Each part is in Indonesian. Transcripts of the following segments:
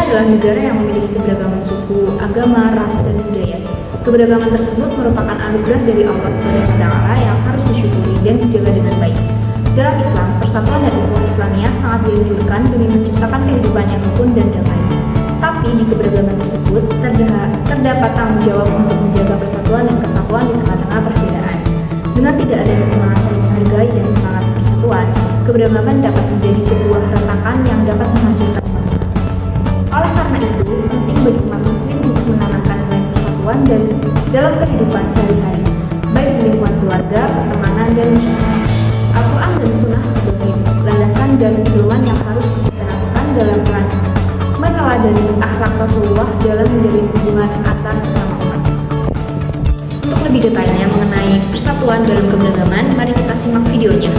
adalah negara yang memiliki keberagaman suku, agama, ras, dan budaya. Keberagaman tersebut merupakan anugerah dari Allah SWT yang harus disyukuri dan dijaga dengan baik. Dalam Islam, persatuan dan ukhuwah Islamiyah sangat dianjurkan demi menciptakan kehidupan yang rukun dan damai. Tapi di keberagaman tersebut terdapat tanggung jawab untuk menjaga persatuan dan kesatuan di tengah-tengah perbedaan. Dengan tidak adanya semangat saling menghargai dan semangat persatuan, keberagaman dapat menjadi sebuah retakan yang dapat menghancurkan bangsa. Oleh karena itu, penting bagi umat muslim untuk menanamkan nilai persatuan dan dalam kehidupan sehari-hari, baik di lingkungan keluarga, pertemanan, dan masyarakat. Al-Quran dan Sunnah sebagai landasan dan pedoman yang harus diterapkan dalam meneladani akhlak Rasulullah dalam menjalin hubungan antar sesama umat. Untuk lebih detailnya mengenai persatuan dalam keberagaman, mari kita simak videonya.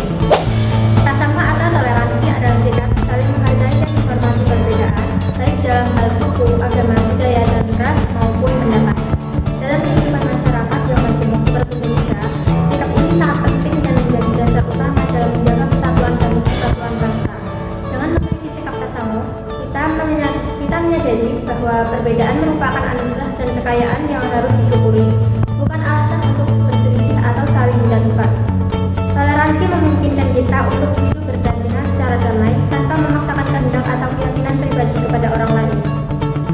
Tasama atau toleransi adalah sikap saling menghargai dan menghormati perbedaan, baik dalam hal suku, agama, budaya, dan ras maupun pendapat. Dalam kehidupan masyarakat yang majemuk seperti Indonesia, sikap ini sangat penting dan menjadi dasar utama dalam menjaga persatuan dan kesatuan bangsa. Dengan memiliki sikap tasamuh, kita menyadari bahwa perbedaan merupakan anugerah dan kekayaan yang harus disyukuri, bukan alasan untuk berselisih atau saling menjatuhkan. Toleransi memungkinkan kita untuk hidup berdampingan secara damai tanpa memaksakan kehendak atau keyakinan pribadi kepada orang lain.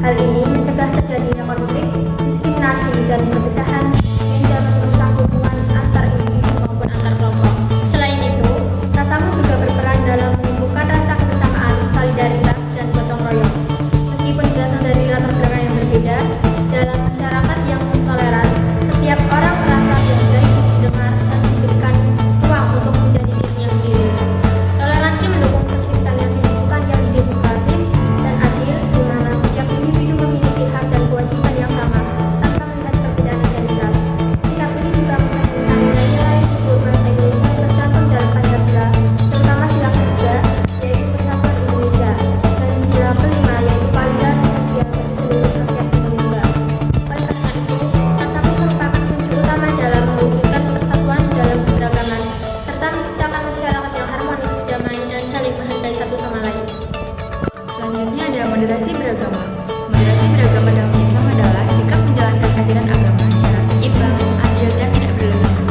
Hal ini mencegah terjadinya konflik, diskriminasi, dan perpecahan yang dapat merusak hubungan antar individu maupun antar kelompok. Selain itu, tasamuh juga berperan dalam menumbuhkan rasa kebersamaan, solidaritas, dan gotong royong. Meskipun berasal dari latar belakang yang berbeda, dalam masyarakat yang toleran, setiap orang merasa dihargai, didengar, dan diberikan ruang untuk menjadi dirinya sendiri. Toleransi mendukung terciptanya lingkungan yang demokratis dan adil, di mana setiap individu memiliki hak dan kewajiban yang sama tanpa melihat perbedaan identitas. Sikap ini juga mencerminkan nilai-nilai luhur bangsa Indonesia yang tercantum dalam Pancasila, terutama sila ketiga, yaitu persatuan Indonesia, dan sila kelima, yaitu keadilan sosial bagi seluruh rakyat Indonesia. Oleh karena itu, tasamuh merupakan kunci utama dalam mewujudkan persatuan dalam keberagaman, serta menciptakan masyarakat yang harmonis, damai, dan saling menghargai satu sama lain. Selanjutnya ada moderasi beragama. Moderasi beragama dalam Islam adalah sikap menjalankan ajaran agama secara seimbang, adil, dan tidak berlebihan.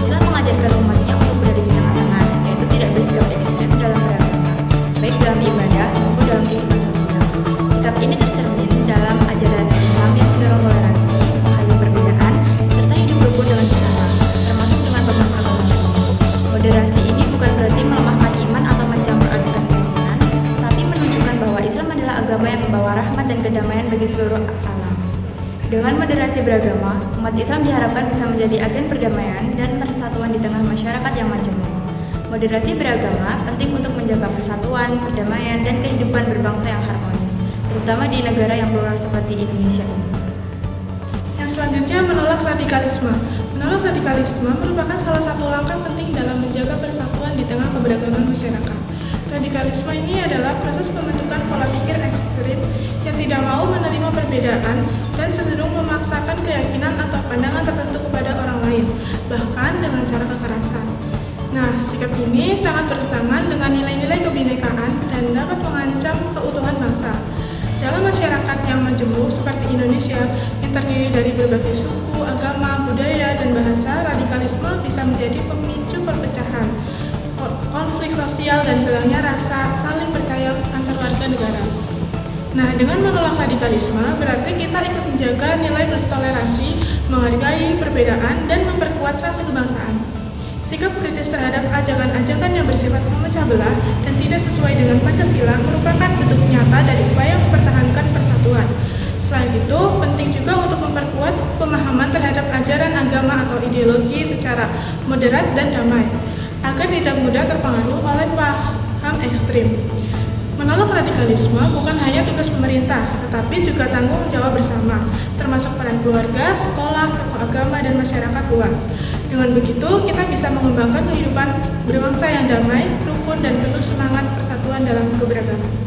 Islam mengajarkan umatnya untuk berada di tengah-tengah, yaitu tidak bersikap ekstrem dalam beragama, baik dalam ibadah maupun dalam kehidupan sosial. Sikap ini tercermin dalam ajaran Islam yang mendorong toleransi, menghargai perbedaan, serta hidup rukun dengan sesama, termasuk dengan pemahaman agama. Moderasi ini bukan berarti melemahkan iman atau mencampur adukan keyakinan, tetapi menunjukkan bahwa Islam adalah agama yang membawa rahmat dan kedamaian bagi seluruh alam. Dengan moderasi beragama, umat Islam diharapkan bisa menjadi agen perdamaian dan persatuan di tengah masyarakat yang majemuk. Moderasi beragama penting untuk menjaga persatuan, perdamaian, dan kehidupan berbangsa yang harmonis, terutama di negara yang plural seperti Indonesia ini. Yang selanjutnya menolak radikalisme. Menolak radikalisme merupakan salah satu langkah penting dalam menjaga persatuan di tengah keberagaman masyarakat. Radikalisme ini adalah proses pembentukan pola pikir ekstrim yang tidak mau menerima perbedaan dan cenderung memaksakan keyakinan atau pandangan tertentu kepada orang lain, bahkan dengan cara kekerasan. Nah, sikap ini sangat bertentangan dengan nilai-nilai kebinekaan dan dapat mengancam keutuhan bangsa. Dalam masyarakat yang majemuk seperti Indonesia yang terdiri dari berbagai suku, agama, budaya, dan bahasa, radikalisme bisa menjadi pemicu perpecahan, konflik sosial, dan hilangnya rasa saling percaya antar warga negara. Nah, dengan menolak radikalisme berarti kita ikut menjaga nilai bertoleransi, menghargai perbedaan, dan memperkuat rasa kebangsaan. Sikap kritis terhadap ajakan-ajakan yang bersifat memecah belah dan tidak sesuai dengan Pancasila merupakan bentuk nyata dari upaya mempertahankan persatuan. Selain itu, penting juga untuk memperkuat pemahaman terhadap ajaran agama atau ideologi secara moderat dan damai, agar tidak mudah terpengaruh oleh paham ekstrim. Menolak radikalisme bukan hanya tugas pemerintah, tetapi juga tanggung jawab bersama, termasuk peran keluarga, sekolah, tokoh agama, dan masyarakat luas. Dengan begitu, kita bisa mengembangkan kehidupan berbangsa yang damai, rukun, dan penuh semangat persatuan dalam keberagaman.